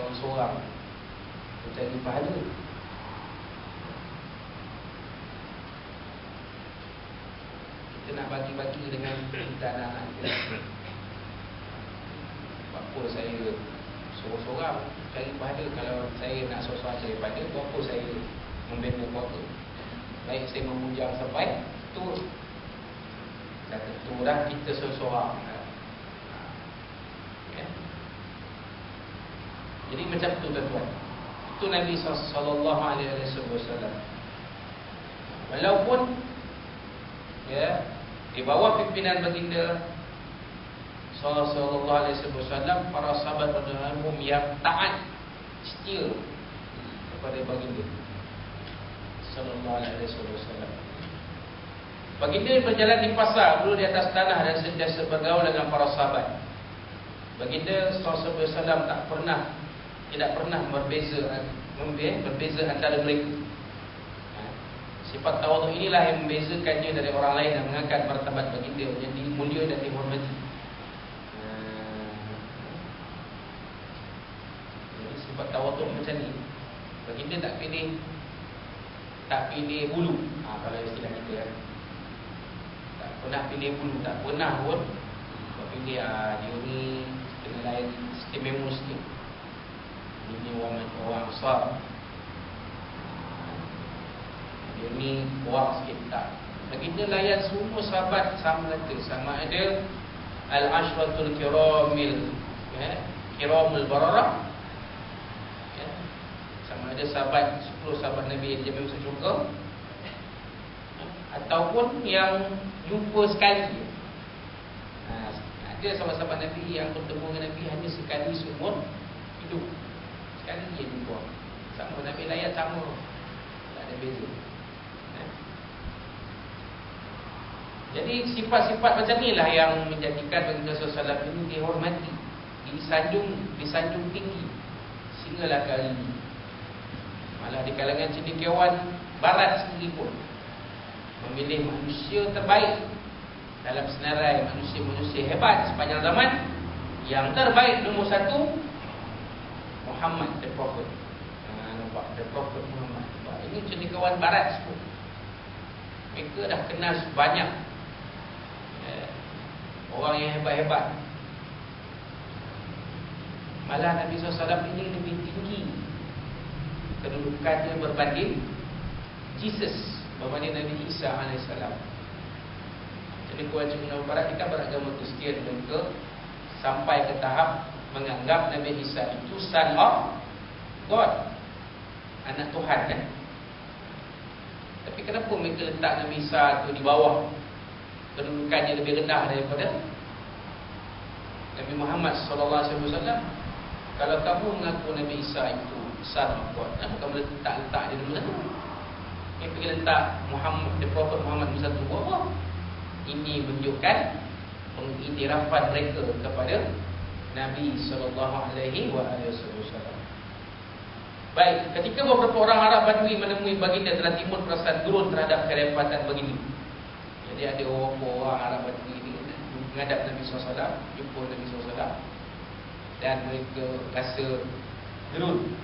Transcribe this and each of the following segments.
seorang-seorang mencari pahala. Kita nak bagi-bagi dengan kita anak-anak kita. Apa saya seorang-seorang cari pahala? Kalau saya nak seorang-seorang cari pahala, apa saya membina keluarga? Baik saya memunjang sampai tu dah tentu dah kita seorang-seorang. Ya. Jadi macam tu tuan-tuan. Itu Nabi SAW. Walaupun ya di bawah pimpinan baginda sallallahu alaihi wasallam, para sahabat radhiyallahu anhum yang taat setia kepada baginda sallallahu alaihi wasallam. Baginda berjalan di pasar, dulu di atas tanah dan sentiasa bergaul dengan para sahabat. Baginda sallallahu alaihi wasallam tidak pernah berbeza antara mereka. Sifat tawaduk inilah yang membezakannya dari orang lain dan mengangkat martabat baginda menjadi mulia dan dihormati. Jadi sifat tawaduk macam ni. Baginda tak pilih bulu. Kalau istilah kita kan. Tak pernah pilih bulu, tak pernah pun pilih dia ni dengan lain istimewa sikit. Ini orang besar, dia ni kuat sikit, tak. Baginda layan semua sahabat sama rata, sama ada al-ashratul kiramil, kiramul bararah, sama ada sahabat 10 sahabat Nabi yang jamin masuk syurga, ataupun yang jumpa sekali. Ada sahabat-sahabat Nabi yang bertemu dengan Nabi hanya sekali seumur hidup. Sekali dia jumpa sama Nabi, layan sama, tak ada beza. Jadi sifat-sifat macam inilah yang menjadikan baginda SAW ini dihormati, disanjung tinggi sehinggalah kali ini. Malah di kalangan cendekiawan barat sendiri pun memilih manusia terbaik dalam senarai manusia-manusia hebat sepanjang zaman. Yang terbaik nombor 1 Muhammad the Prophet. Nampak, the Prophet Muhammad. Ini cendekiawan barat semua. Mereka dah kenal banyak orang yang hebat-hebat. Malah Nabi SAW ini lebih tinggi kedudukannya berbanding Jesus, berbanding Nabi Isa AS. Jadi cendekiawan barat kita beragama Kristian mereka sampai ke tahap menganggap Nabi Isa itu son of God, anak Tuhan kan. Tapi kenapa mereka letak Nabi Isa itu di bawah, kedudukannya lebih rendah daripada Nabi Muhammad SAW? Kalau kamu mengaku Nabi Isa itu son of God, kenapa kamu letak dia nombor 1? Yang pergi letak Muhammad, the Prophet Muhammad nombor 1 bawah. Ini menunjukkan pengiktirafan mereka kepada Nabi SAW. Baik, ketika beberapa orang Arab Badui menemui baginda telah timbul perasaan turun terhadap kehebatan baginda. Jadi ada orang Arab Badui ini menghadap Nabi SAW, jumpa Nabi SAW, dan mereka rasa gerun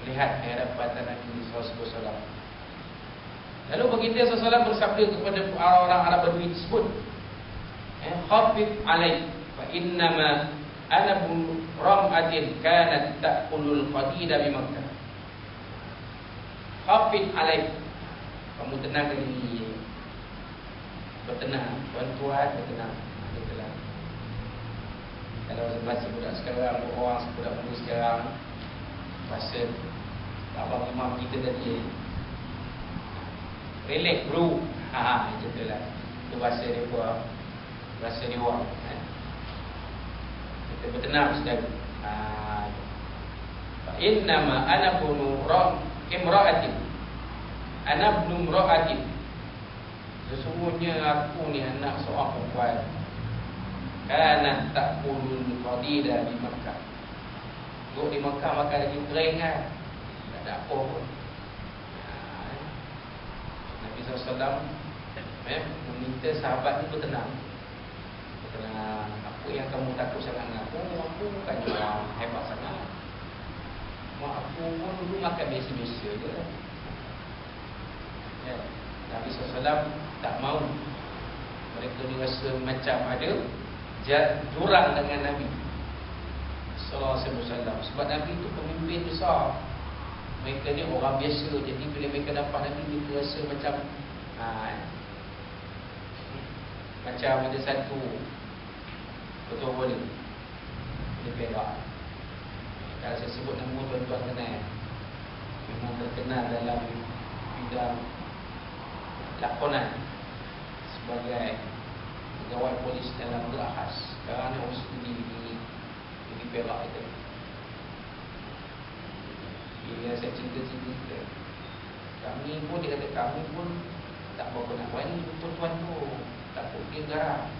melihat kehebatan Nabi SAW. Lalu baginda SAW bersabda kepada orang Arab Badui tersebut, khafif alaik fa innama ana bin ram'atin kanat ta'kulul qadida bi Makkah. Khafif alaik, kamu tenangkan diri, bertenang, tuan-tuan bertenang. Kalau bahasa budak sekarang, orang budak muda sekarang, bahasa abang imam kita tadi, relax bro, macam tu lah. Itu bahasa dia buat, bahasa dia orang. Kita bertenang sekali. Innama ana bunu imra'atin, ana ibnu imra'atin. Sesungguhnya aku ni anak seorang perempuan. Kanat ta'kulul qadida di Makkah. Duduk di Makkah makan daging kering kan, tak ada apa pun. Nabi SAW meminta sahabat itu bertenang. Apa yang kamu takut sangat dengan aku bukan orang hebat sangat. Aku pun dulu makan biasa-biasa je. Ya. Nabi SAW tak mau. Mereka dirasa macam ada jurang dengan Nabi sallallahu alaihi wasallam. Sebab Nabi itu pemimpin besar. Mereka ni orang biasa. Jadi bila mereka dapat Nabi, mereka rasa macam macam ada satu betul boleh dia perak. Kalau saya sebut nama tuan-tuan kenal, memang terkenal dalam bidang lakonan sebagai pegawai polis dalam gerak khas. Sekarang ni orang studi di Perak itu. Bila saya cerita-cerita, kami pun, dia kata kami pun tak berapa nak buat ni tuan-tuan tu, takut dia garang.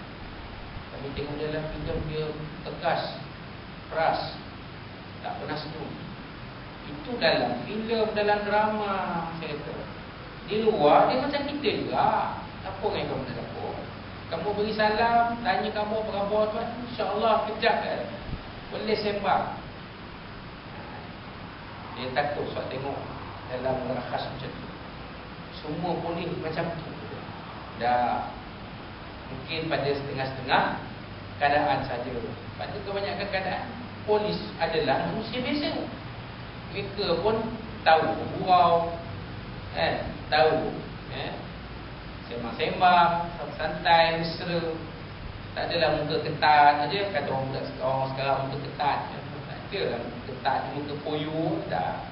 Kami tengok dalam filem dia tegas, keras, tak pernah senyum. Itu dalam filem, dalam drama. Saya kata di luar dia macam kita juga. Apa yang kamu nak takut? Kamu beri salam, tanya kamu apa khabar tuan, insya-Allah kejap kan boleh sembang. Dia takut sebab tengok dalam rakhas macam tu. Semua polis macam tu. Dah mungkin pada setengah-setengah keadaan saja. Pada kebanyakan keadaan polis adalah manusia biasa. Mereka pun tahu bergurau, tahu sembang-sembang, santai, mesra. Tak adalah muka ketat saja. Kata orang sekarang muka ketat. Tak ada lah muka ketat, muka poyo dah.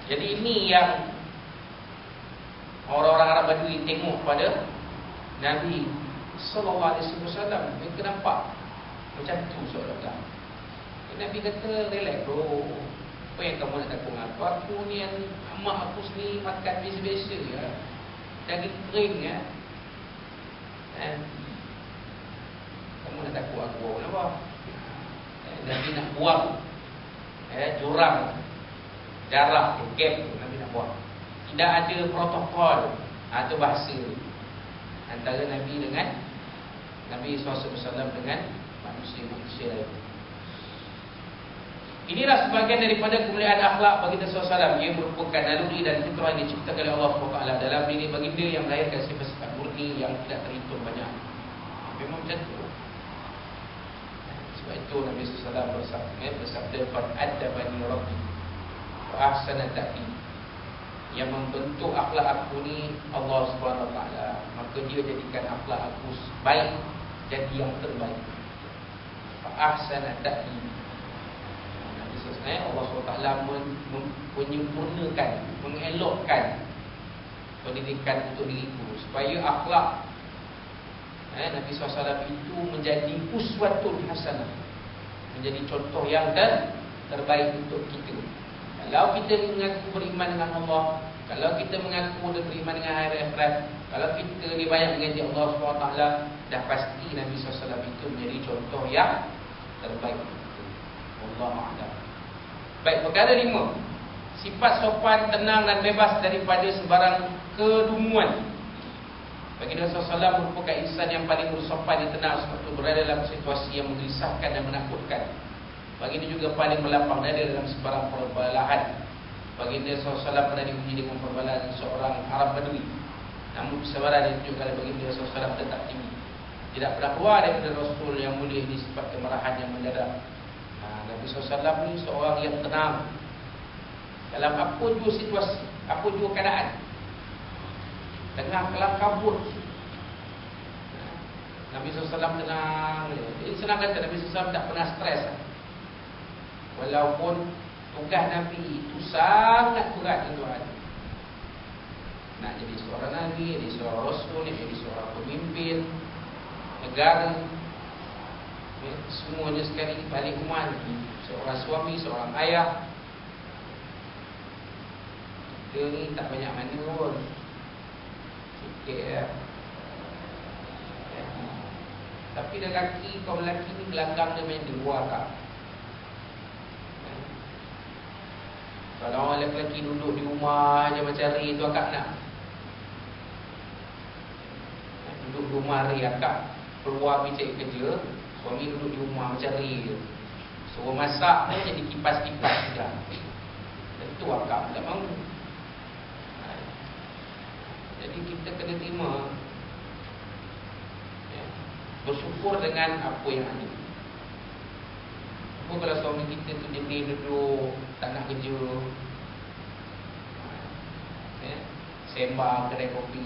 Jadi ini yang orang-orang Arab Badui tengok pada Nabi sallallahu alaihi wasallam. Mereka nampak macam tu seolah-olah. Nabi kata, relax bro. Apa yang kamu nak takut dengan aku? Aku ni yang mak aku sendiri makan biasa-biasa ya. Daging kering ya. Kamu nak takut aku kenapa? Nabi nak buang jurang darah gap tu Nabi nak buang. Tidak ada protokol atau bahasa antara Nabi dengan Nabi SAW dengan manusia-manusia lain. Inilah sebahagian daripada kemuliaan akhlak baginda SAW. Ia merupakan naluri dan fitrah yang diciptakan oleh Allah SWT dalam diri baginda yang melahirkan sifat-sifat murni yang tidak terhitung banyak. Memang macam tu. Sebab itu Nabi SAW bersabda, "Qad adabani Rabbi wa ahsana ta'dib." Yang membentuk akhlak aku ni Allah SWT. Maka dia jadikan akhlak aku baik, jadi yang terbaik. Fa ahsana ta'dib. Allah SWT menyempurnakan, mengelokkan pendidikan untuk diriku supaya akhlak Nabi SAW itu menjadi uswatun hasanah, menjadi contoh yang terbaik untuk kita. Kalau kita mengaku beriman dengan Allah, kalau kita mengaku beriman dengan hari akhirat, kalau kita ni banyak mengaji Allah SWT, dah pasti Nabi SAW itu menjadi contoh yang terbaik. Wallahu a'lam. Baik, perkara 5. Sifat sopan, tenang dan bebas daripada sebarang kedunguan. Baginda Rasulullah merupakan insan yang paling bersopan, tenang sebab itu berada dalam situasi yang menggelisahkan dan menakutkan. Baginda juga paling melapang dada dalam sebarang perbalahan. Baginda Rasulullah pernah diuji dengan perbalahan seorang Arab Badui. Namun kesabaran yang ditunjukkan oleh baginda Rasulullah tetap tinggi. Tidak pernah keluar daripada Rasul yang mulia ini sifat kemarahan yang mendadak. Nabi SAW ni seorang yang tenang dalam apa jua situasi, apa jua keadaan. Tengah kelam kabut, Nabi SAW tenang. Jadi senang kata Nabi SAW tak pernah stres. Walaupun tugas Nabi itu sangat berat tuan. Nak jadi seorang Nabi, jadi seorang Rasul, jadi seorang pemimpin negara, semuanya sekali balik rumah lagi. Seorang suami, seorang ayah. Kita ni tak banyak mana pun, sikit ya. Tapi lelaki, kaum lelaki ni belakang dia main di luar tak. Kalau orang lelaki duduk di rumah je macam Ri tu akak nak. Duduk di rumah Ri akak keluar pergi cari kerja, suami duduk di rumah macam Ri je. Suruh masak pun jadi kipas-kipas saja. Itu akak tak mahu. Jadi kita kena terima, ya, bersyukur dengan apa yang ada. Apa kalau suami kita tu jenis duduk tak nak kerja, ya, sembang kedai kopi,